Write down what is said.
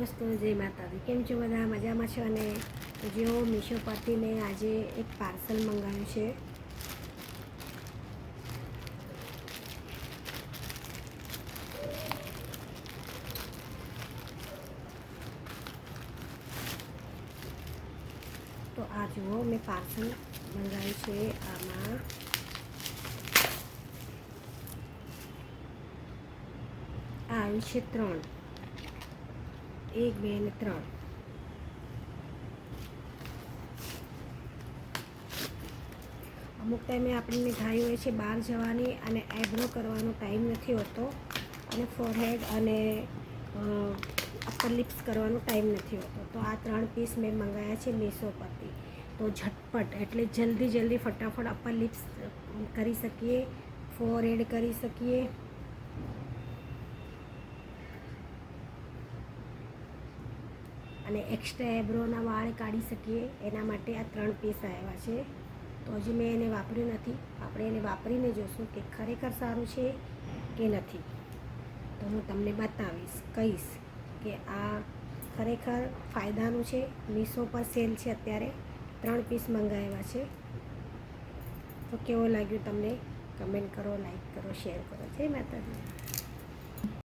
દોસ્તો, જય માતાજી. કેમ છો બધા? મજામાં છો? અને જો મીશો પરથી મેં આજે એક પાર્સલ મંગાવ્યું છે. તો આ જુઓ, મેં પાર્સલ મંગાવ્યું છે. આમાં આવ્યું છે 3, 1, 2 અને 3. અમુક ટાઈમે આપણને થાય હોય છે બહાર જવાની અને આઈબ્રો કરવાનો ટાઈમ નથી હોતો, અને ફોરહેડ અને અપર લિપ્સ કરવાનો ટાઈમ નથી હોતો. તો આ 3 પીસ મેં મંગાવ્યા છે મીશો પરથી. તો ઝટપટ એટલે જલ્દી ફટાફટ અપર લિપ્સ કરી શકીએ, ફોરહેડ કરી શકીએ, અને એક્સ્ટ્રા આઈબ્રોના વાળ કાઢી શકીએ. એના માટે આ 3 પીસ આવ્યા છે. તો હજી મેં એને વાપર્યું નથી. આપણે એને વાપરીને જોઈશું કે ખરેખર સારું છે કે નથી. તો હું તમને બતાવીશ, કહીશ કે આ ખરેખર ફાયદાનું છે. મીશો પર સેલ છે અત્યારે. 3 પીસ મંગાવ્યા છે. તો કેવો લાગ્યું તમને? કમેન્ટ કરો, લાઈક કરો, શેર કરો. જય માતાજી.